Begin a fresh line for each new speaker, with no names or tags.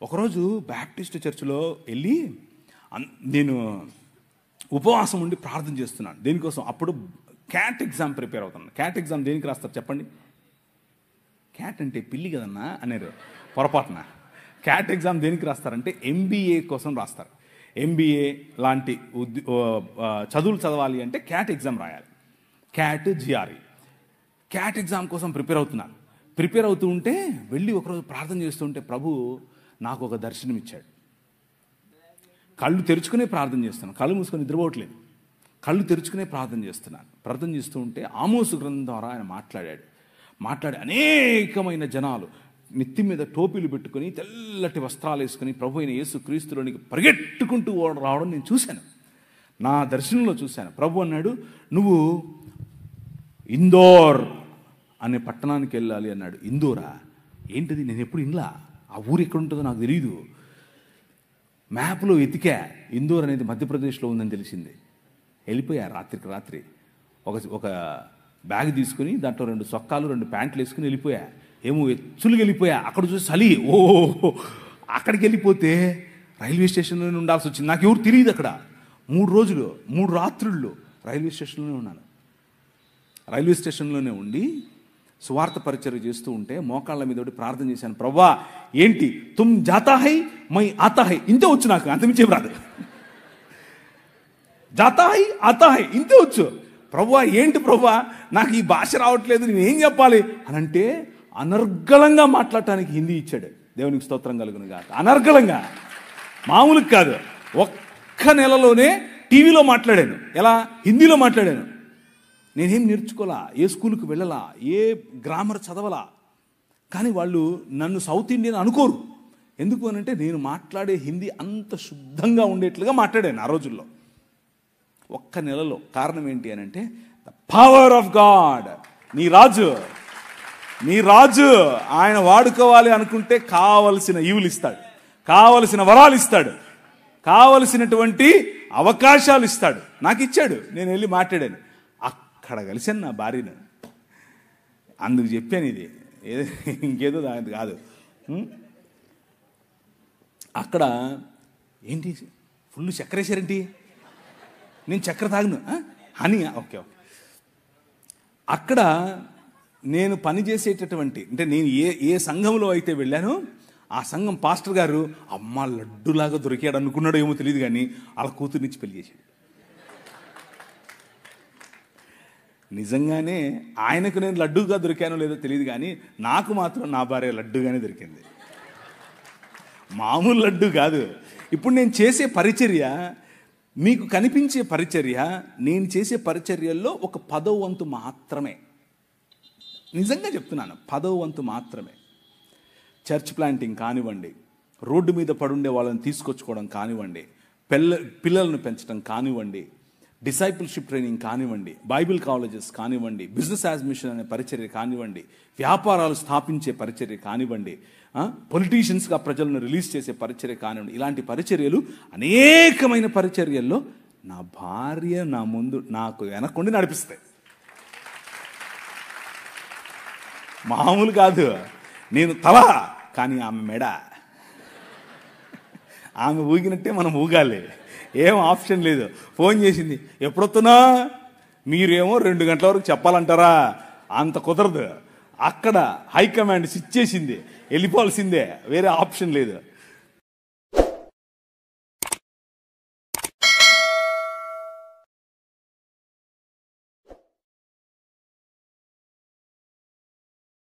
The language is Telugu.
ఒకరోజు బ్యాప్టిస్ట్ చర్చిలో వెళ్ళి నేను ఉపవాసం ఉండి ప్రార్థన చేస్తున్నాను. దేనికోసం? అప్పుడు క్యాట్ ఎగ్జామ్ ప్రిపేర్ అవుతున్నాను. క్యాట్ ఎగ్జామ్ దేనికి రాస్తారు చెప్పండి? క్యాట్ అంటే పిల్లి కదన్నా అనేది పొరపాటున. క్యాట్ ఎగ్జామ్ దేనికి రాస్తారంటే MBA కోసం రాస్తారు. MBA లాంటి చదువులు చదవాలి అంటే క్యాట్ ఎగ్జామ్ రాయాలి. Cat GRE. క్యాట్ ఎగ్జామ్ కోసం ప్రిపేర్ అవుతున్నాను. ప్రిపేర్ అవుతూ ఉంటే వెళ్ళి ఒకరోజు ప్రార్థన చేస్తూ ఉంటే ప్రభు నాకు ఒక దర్శనం ఇచ్చాడు. కళ్ళు తెరుచుకునే ప్రార్థన చేస్తున్నాను, కళ్ళు మూసుకొని నిద్రపోవట్లేదు. కళ్ళు తెరుచుకునే ప్రార్థన చేస్తున్నాను. ప్రార్థన చేస్తూ ఉంటే ఆమోసు గ్రంథం ద్వారా ఆయన మాట్లాడి అనేకమైన జనాలు నెత్తి మీద టోపీలు పెట్టుకుని తెల్లటి వస్త్రాలు వేసుకుని ప్రభు అయిన యేసు క్రీస్తులోనికి పరిగెట్టుకుంటూ రావడం నేను చూశాను. నా దర్శనంలో చూశాను. ప్రభు అన్నాడు, నువ్వు ఇందోర్ అనే పట్టణానికి వెళ్ళాలి అన్నాడు. ఇందోరా? ఏంటిది? నేను ఎప్పుడు ఇంగ్లా, ఆ ఊరు ఎక్కడ ఉంటుందో నాకు తెలియదు. మ్యాప్లో వెతికా, ఇందోర్ అనేది మధ్యప్రదేశ్లో ఉందని తెలిసింది. వెళ్ళిపోయా రాత్రికి రాత్రి. ఒక బ్యాగ్ తీసుకుని దాంట్లో 2 సొక్కాలు 2 ప్యాంట్లు వేసుకుని వెళ్ళిపోయా. ఏమో ఎత్తులుగా వెళ్ళిపోయా. అక్కడ చూసి చలి, అక్కడికి వెళ్ళిపోతే రైల్వే స్టేషన్లోనే ఉండాల్సి వచ్చింది. నాకు ఎవరు తెలియదు అక్కడ. 3 రోజులు 3 రాత్రుళ్ళు రైల్వే స్టేషన్లోనే ఉన్నాను. రైల్వే స్టేషన్లోనే ఉండి సువార్త పరిచర్య చేస్తూ ఉంటే మోకాళ్ళ మీద ప్రార్థన చేశాను. ప్రభా ఏంటి, తుమ్ జాతా హై మై ఆతా హై, ఇంతే వచ్చు, నాకు అంతమించేం రాదు. జాతా హై ఆతా హై ఇంతే వచ్చు. ప్రభువా ఏంటి ప్రభువా, నాకు ఈ భాష రావట్లేదు, నేను ఏం చెప్పాలి అని అంటే అనర్గళంగా మాట్లాడటానికి హిందీ ఇచ్చాడు. దేవునికి స్తోత్రం కలుగును గాక. అనర్గళంగా, మామూలుగా కాదు. ఒక్క నెలలోనే టీవీలో మాట్లాడాను. ఎలా? హిందీలో మాట్లాడాను. నేనేం నేర్చుకోలా, ఏ స్కూల్కి వెళ్ళలా, ఏ గ్రామర్ చదవలా. కానీ వాళ్ళు నన్ను సౌత్ ఇండియన్ అనుకోరు. ఎందుకు అని అంటే నేను మాట్లాడే హిందీ అంత శుద్ధంగా ఉండేట్లుగా మాట్లాడాను ఆ రోజుల్లో, ఒక్క నెలలో. కారణం ఏంటి అని అంటే ద పవర్ ఆఫ్ గాడ్. నీ రాజు ఆయన వాడుకోవాలి అనుకుంటే కావలసిన ఈవులు ఇస్తాడు, కావలసిన వరాలు ఇస్తాడు, కావలసినటువంటి అవకాశాలు ఇస్తాడు. నాకు ఇచ్చాడు. నేను వెళ్ళి మాట్లాడాను. అక్కడ కలిసాను నా భార్యను. అందుకు చెప్పాను, ఇది ఇంకేదో దాని కాదు. అక్కడ ఏంటి ఫుల్ చక్కెర వేసారేంటి? నేను చక్కెర తాగను, హనీ. ఓకే. అక్కడ నేను పనిచేసేటటువంటి, అంటే నేను ఏ సంఘంలో అయితే వెళ్ళానో ఆ సంఘం పాస్టర్ గారు అమ్మ లడ్డులాగా దొరికాడు అనుకున్నాడో ఏమో తెలియదు, కానీ వాళ్ళ కూతురునిచ్చి పెళ్లి చేశాడు. నిజంగానే ఆయనకు నేను లడ్డుగా దొరికానో లేదో తెలియదు, కానీ నాకు మాత్రం నా భార్య లడ్డుగానే దొరికింది. మామూలు లడ్డు కాదు. ఇప్పుడు నేను చేసే పరిచర్య, మీకు కనిపించే పరిచర్య, నేను చేసే పరిచర్యల్లో ఒక 10వ వంతు మాత్రమే. నిజంగా చెప్తున్నాను, 10వ వంతు మాత్రమే. చర్చ్ ప్లాంటింగ్ కానివ్వండి, రోడ్డు మీద పడుండే వాళ్ళని తీసుకొచ్చుకోవడం కానివ్వండి, పిల్లలను పెంచడం కానివ్వండి, డిసైపుల్షిప్ ట్రైనింగ్ కానివ్వండి, బైబిల్ కాలేజెస్ కానివ్వండి, బిజినెస్ యాడ్మిషన్ అనే పరిచర్య కానివ్వండి, వ్యాపారాలు స్థాపించే పరిచర్య కానివ్వండి, పొలిటీషియన్స్గా ప్రజలను రిలీజ్ చేసే పరిచర్య కానివ్వండి, ఇలాంటి పరిచర్యలు అనేకమైన పరిచర్యల్లో నా భార్య నా ముందు నాకు వెనక్కుండి నడిపిస్తాయి. మామూలు కాదు. నేను తల, కానీ ఆమె మెడ. ఆమె ఊగినట్టే మనం ఊగాలి, ఏం ఆప్షన్ లేదు. ఫోన్ చేసింది, ఎప్పుడొస్తున్నా? మీరేమో 2 గంటల వరకు చెప్పాలంటారా? అంత కుదరదు. అక్కడ హైకమాండ్ స్విచ్ చేసింది, వెళ్ళిపోవాల్సిందే, వేరే ఆప్షన్ లేదు.